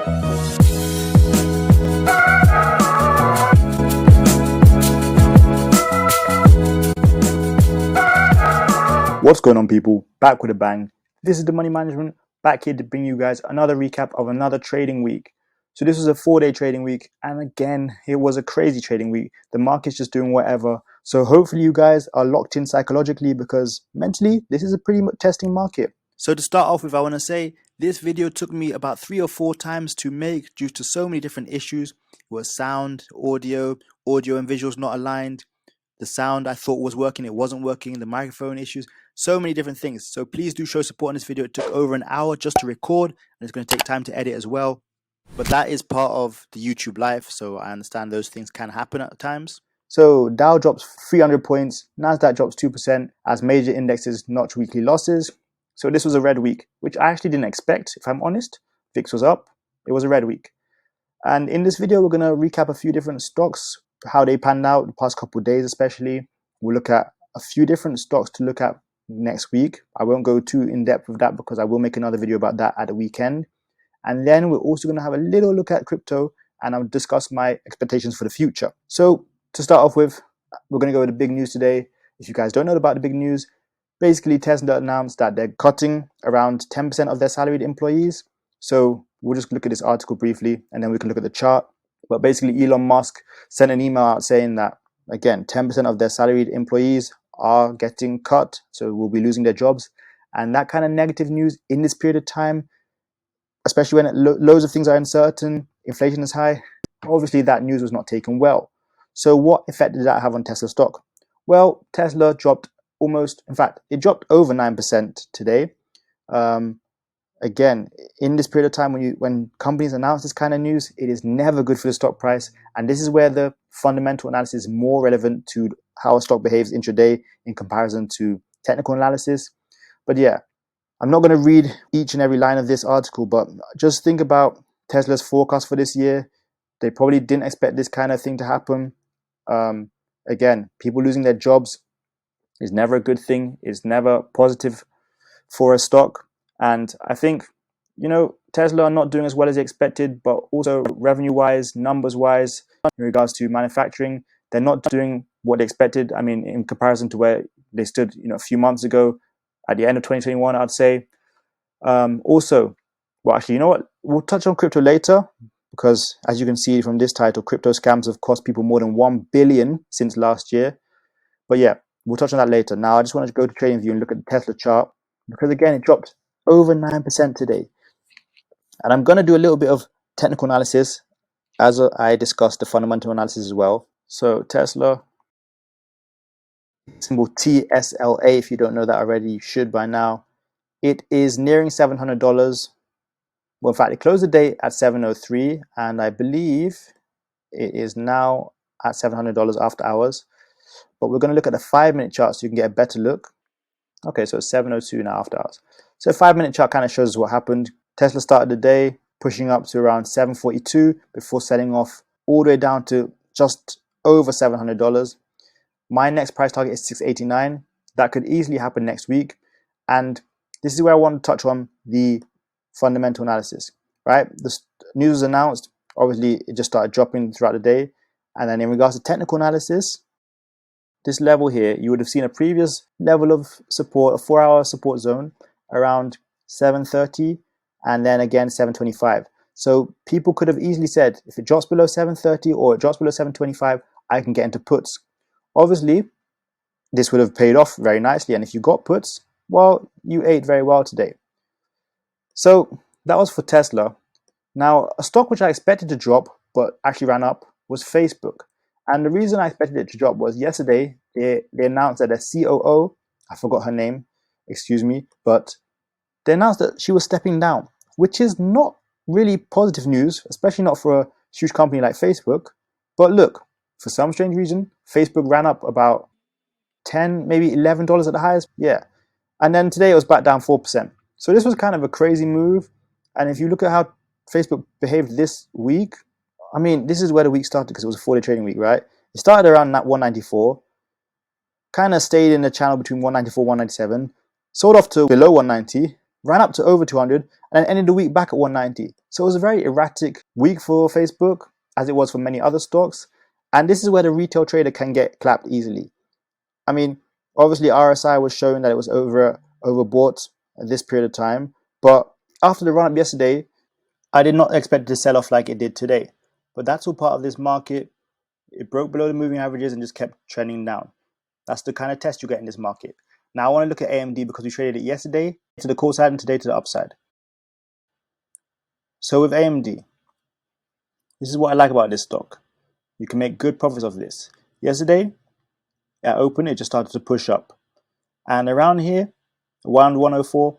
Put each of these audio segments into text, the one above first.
What's going on, people? Back with a bang. This is the Money Management, back here to bring you guys another recap of another trading week. So this was a 4-day trading week, and again, it was a crazy trading week. The market's just doing whatever. So hopefully you guys are locked in psychologically, because mentally, this is a pretty much testing market. So to start off with, I want to say this video took me about 3 or 4 times to make due to so many different issues. It was sound, audio and visuals not aligned. The sound I thought was working, it wasn't working. The microphone issues, so many different things. So please do show support in this video. It took over an hour just to record, and it's going to take time to edit as well. But that is part of the YouTube life, so I understand those things can happen at times. So Dow drops 300 points, Nasdaq drops 2% as major indexes notch weekly losses. So this was a red week, which I actually didn't expect, if I'm honest. VIX was up, it was a red week. And in this video, we're going to recap a few different stocks, how they panned out the past couple of days especially. We'll look at a few different stocks to look at next week. I won't go too in depth with that because I will make another video about that at the weekend. And then we're also going to have a little look at crypto, and I'll discuss my expectations for the future. So to start off with, we're going to go with the big news today. If you guys don't know about the big news, basically Tesla announced that they're cutting around 10% of their salaried employees. So we'll just look at this article briefly, and then we can look at the chart. But basically, Elon Musk sent an email out saying that, again, 10% of their salaried employees are getting cut, so will be losing their jobs. And that kind of negative news in this period of time, especially when loads of things are uncertain, inflation is high, obviously that news was not taken well. So what effect did that have on Tesla stock? Well, Tesla dropped it dropped over 9% today. Again, in this period of time, when companies announce this kind of news, it is never good for the stock price. And this is where the fundamental analysis is more relevant to how a stock behaves intraday in comparison to technical analysis. But yeah, I'm not going to read each and every line of this article, but just think about Tesla's forecast for this year. They probably didn't expect this kind of thing to happen. Again, people losing their jobs is never a good thing. It's never positive for a stock. And I think, Tesla are not doing as well as they expected, but also revenue-wise, numbers-wise, in regards to manufacturing, they're not doing what they expected. I mean, in comparison to where they stood, a few months ago, at the end of 2021, I'd say. Also, well, actually, you know what? We'll touch on crypto later, because as you can see from this title, crypto scams have cost people more than $1 billion since last year. But yeah, we'll touch on that later. Now, I just wanted to go to TradingView and look at the Tesla chart, because again, it dropped over 9% today. And I'm going to do a little bit of technical analysis as I discuss the fundamental analysis as well. So Tesla, symbol TSLA, if you don't know that already, you should by now. It is nearing $700. Well, in fact, it closed the day at 703, and I believe it is now at $700 after hours. But we're going to look at the 5-minute chart so you can get a better look. Okay, so it's 7:02 now after hours. So 5-minute chart kind of shows us what happened. Tesla started the day pushing up to around 742 before selling off all the way down to just over $700. My next price target is 689. That could easily happen next week. And this is where I want to touch on the fundamental analysis, right? The news was announced. Obviously, it just started dropping throughout the day. And then in regards to technical analysis, this level here, you would have seen a previous level of support, a 4-hour support zone around 730, and then again 725. So people could have easily said, if it drops below 730 or it drops below 725, I can get into puts. Obviously, this would have paid off very nicely, and if you got puts, well, you ate very well today. So that was for Tesla. Now, a stock which I expected to drop but actually ran up was Facebook. And the reason I expected it to drop was yesterday, they announced that their COO, I forgot her name, excuse me, but they announced that she was stepping down, which is not really positive news, especially not for a huge company like Facebook. But look, for some strange reason, Facebook ran up about $10, maybe $11 at the highest. Yeah. And then today it was back down 4%. So this was kind of a crazy move. And if you look at how Facebook behaved this week, I mean, this is where the week started because it was a 4-day trading week, right? It started around 194, kind of stayed in the channel between 194 197, sold off to below 190, ran up to over 200, and then ended the week back at 190. So it was a very erratic week for Facebook, as it was for many other stocks. And this is where the retail trader can get clapped easily. I mean, obviously RSI was showing that it was overbought at this period of time, but after the run up yesterday, I did not expect it to sell off like it did today. But that's all part of this market. It broke below the moving averages and just kept trending down. That's the kind of test you get in this market. Now I want to look at AMD because we traded it yesterday to the call side and today to the upside. So with AMD, this is what I like about this stock. You can make good profits of this. Yesterday, at open, it just started to push up. And around here, around 104,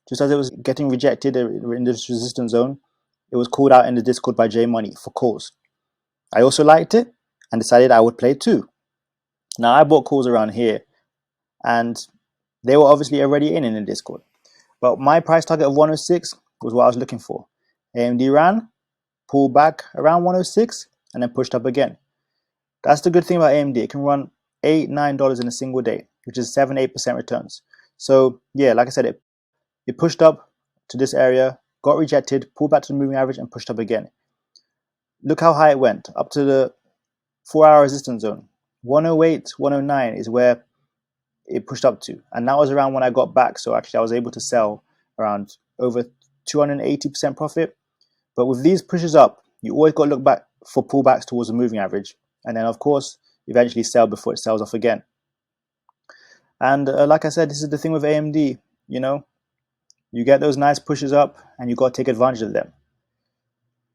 just as it was getting rejected in this resistance zone, it was called out in the Discord by J Money for calls. I also liked it and decided I would play too. Now I bought calls around here, and they were obviously already in the Discord. But my price target of 106 was what I was looking for. AMD ran, pulled back around 106, and then pushed up again. That's the good thing about AMD. It can run $8, $9 in a single day, which is 7-8% returns. So yeah, like I said, it pushed up to this area, got rejected, pulled back to the moving average, and pushed up again. Look how high it went, up to the 4-hour resistance zone. 108, 109 is where it pushed up to. And that was around when I got back. So actually I was able to sell around over 280% profit. But with these pushes up, you always got to look back for pullbacks towards the moving average. And then of course, eventually sell before it sells off again. And like I said, this is the thing with AMD, you get those nice pushes up and you got to take advantage of them.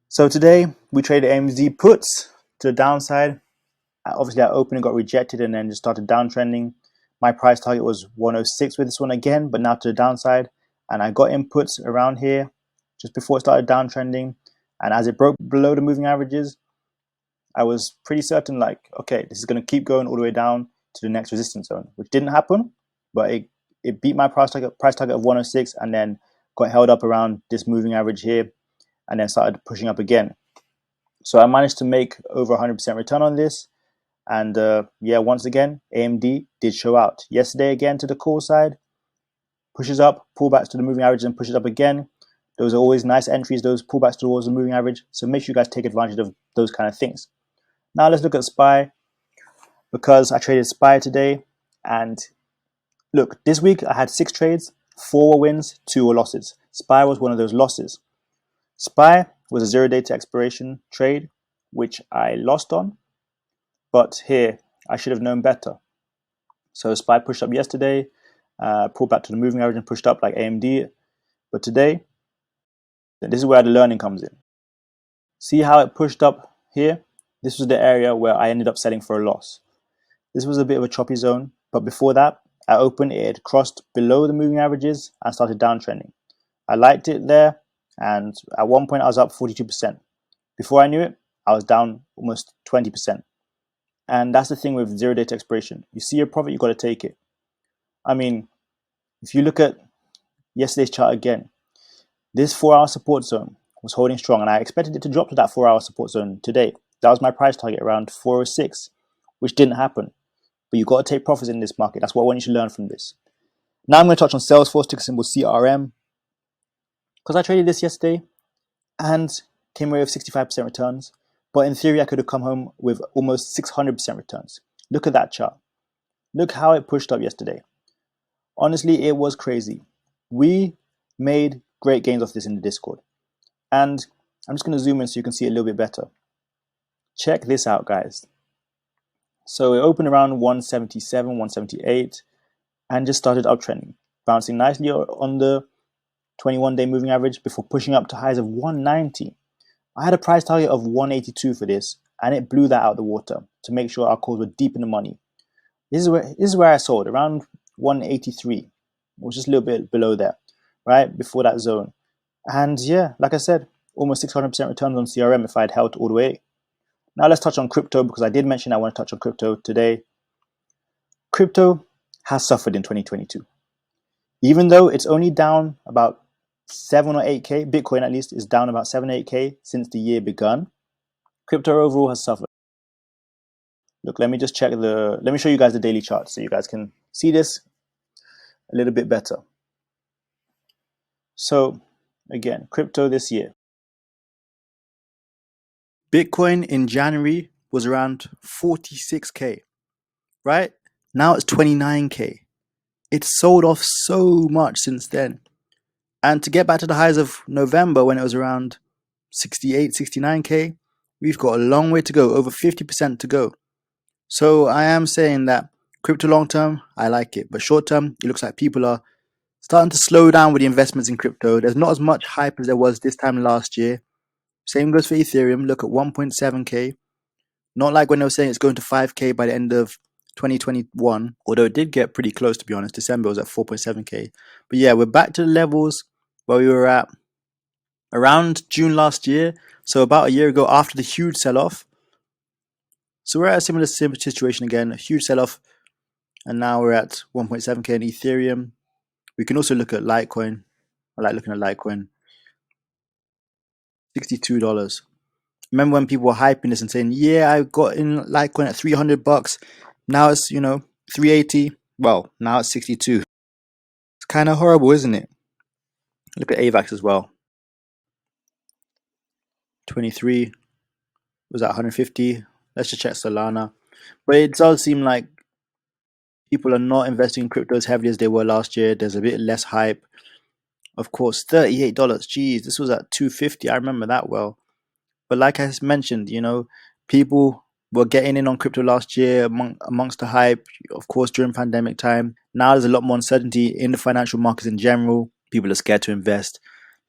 So today we traded AMD puts to the downside. Obviously I opened and got rejected and then just started downtrending. My price target was 106 with this one again, but now to the downside. And I got inputs around here just before it started downtrending. And as it broke below the moving averages, I was pretty certain like, okay, this is going to keep going all the way down to the next resistance zone, which didn't happen, but it beat my price target of 106 and then got held up around this moving average here and then started pushing up again. So I managed to make over 100% return on this. And yeah, once again, AMD did show out. Yesterday again to the call side, pushes up, pullbacks to the moving average and pushes up again. Those are always nice entries, those pullbacks towards the moving average. So make sure you guys take advantage of those kind of things. Now let's look at SPY, because I traded SPY today. And look, this week I had 6 trades, 4 were wins, 2 were losses. SPY was one of those losses. SPY was a 0 day to expiration trade, which I lost on. But here, I should have known better. So SPY pushed up yesterday, pulled back to the moving average and pushed up like AMD. But today, this is where the learning comes in. See how it pushed up here? This was the area where I ended up selling for a loss. This was a bit of a choppy zone, but before that, at open, it had crossed below the moving averages and started downtrending. I liked it there, and at one point I was up 42%. Before I knew it, I was down almost 20%. And that's the thing with 0 day to expiration. You see your profit, you got to take it. I mean, if you look at yesterday's chart again, this 4-hour support zone was holding strong, and I expected it to drop to that 4-hour support zone today. That was my price target around 406, which didn't happen. But you got to take profits in this market. That's what I want you to learn from this. Now I'm going to touch on Salesforce, ticker symbol CRM, because I traded this yesterday and came away with 65% returns. But in theory, I could have come home with almost 600% returns. Look at that chart. Look how it pushed up yesterday. Honestly, it was crazy. We made great gains off this in the Discord. And I'm just going to zoom in so you can see it a little bit better. Check this out, guys. So it opened around 177, 178, and just started uptrending, bouncing nicely on the 21-day moving average before pushing up to highs of 190. I had a price target of 182 for this, and it blew that out of the water to make sure our calls were deep in the money. This is where I sold, around 183. It was just a little bit below there, right, before that zone. And yeah, like I said, almost 600% returns on CRM if I had held all the way. Now let's touch on crypto, because I did mention I want to touch on crypto today. Crypto has suffered in 2022. Even though it's only down about 7 or 8K, Bitcoin at least is down about 7 or 8K since the year begun, crypto overall has suffered. Look, let me show you guys the daily chart so you guys can see this a little bit better. So again, crypto this year. Bitcoin in January was around 46K, right? Now it's 29K. It's sold off so much since then. And to get back to the highs of November when it was around 68, 69K, we've got a long way to go, over 50% to go. So I am saying that crypto long term, I like it. But short term, it looks like people are starting to slow down with the investments in crypto. There's not as much hype as there was this time last year. Same goes for Ethereum. Look at 1.7K. Not like when they were saying it's going to 5K by the end of 2021, although it did get pretty close, to be honest. December was at 4.7K. But yeah, we're back to the levels where we were at around June last year. So about a year ago after the huge sell-off. So we're at a similar situation again, a huge sell-off. And now we're at 1.7K in Ethereum. We can also look at Litecoin. I like looking at Litecoin. $62. Remember when people were hyping this and saying, yeah, I got in Litecoin at $300. Now it's, 380. Well, now it's 62. It's kind of horrible, isn't it? Look at AVAX as well. 23 was at 150. Let's just check Solana. But it does seem like people are not investing in crypto as heavily as they were last year. There's a bit less hype. Of course, $38. Jeez, this was at 250. I remember that well. But like I mentioned, people were getting in on crypto last year amongst the hype, of course, during pandemic time. Now there's a lot more uncertainty in the financial markets in general. People are scared to invest.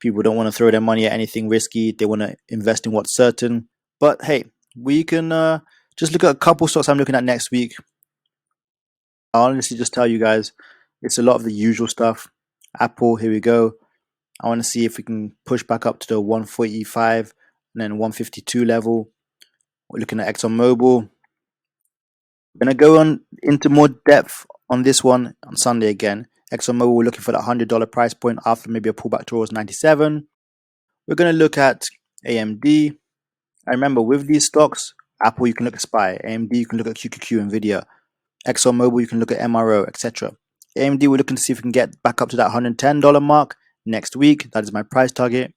People don't want to throw their money at anything risky. They want to invest in what's certain. But hey, we can just look at a couple stocks I'm looking at next week. I'll honestly just tell you guys, it's a lot of the usual stuff. Apple, here we go. I want to see if we can push back up to the 145 and then 152 level. We're looking at ExxonMobil. We're going to go on into more depth on this one on Sunday again. ExxonMobil, we're looking for that $100 price point after maybe a pullback towards 97. We're going to look at AMD. I remember with these stocks, Apple, you can look at SPY. AMD, you can look at QQQ, NVIDIA. ExxonMobil, you can look at MRO, etc. AMD, we're looking to see if we can get back up to that $110 mark next week. That is my price target.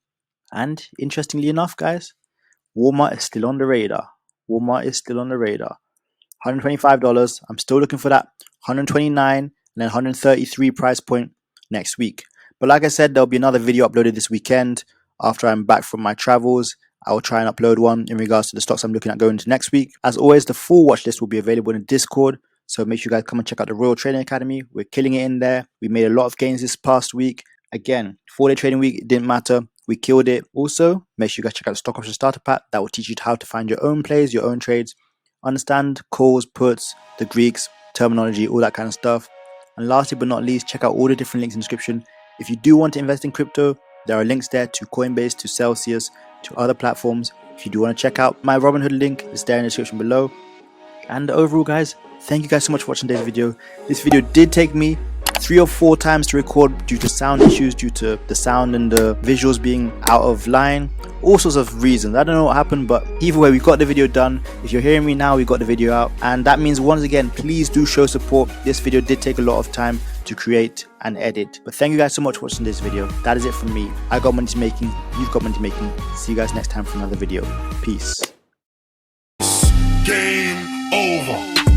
And interestingly enough, guys, Walmart is still on the radar. $125. I'm still looking for that 129 and then 133 price point next week. But like I said, there'll be another video uploaded this weekend after I'm back from my travels. I will try and upload one in regards to the stocks I'm looking at going into next week. As always, the full watch list will be available in Discord. So make sure you guys come and check out the Royal Trading Academy. We're killing it in there. We made a lot of gains this past week. Again, 4-day trading week, it didn't matter. We killed it. Also, make sure you guys check out the Stock Option Starter Pack. That will teach you how to find your own plays, your own trades, understand calls, puts, the Greeks, terminology, all that kind of stuff. And lastly but not least, check out all the different links in the description. If you do want to invest in crypto, there are links there to Coinbase, to Celsius, to other platforms. If you do want to check out my Robinhood link, it's there in the description below. And overall, guys, thank you guys so much for watching today's video. This video did take me 3 or 4 times to record due to sound issues, due to the sound and the visuals being out of line, all sorts of reasons. I don't know what happened, but either way, we got the video done. If you're hearing me now, we got the video out, and that means once again, please do show support. This video did take a lot of time to create and edit, but thank you guys so much for watching this video. That is it from me. I got money to making, you've got money to making. See you guys next time for another video. Peace. Game over.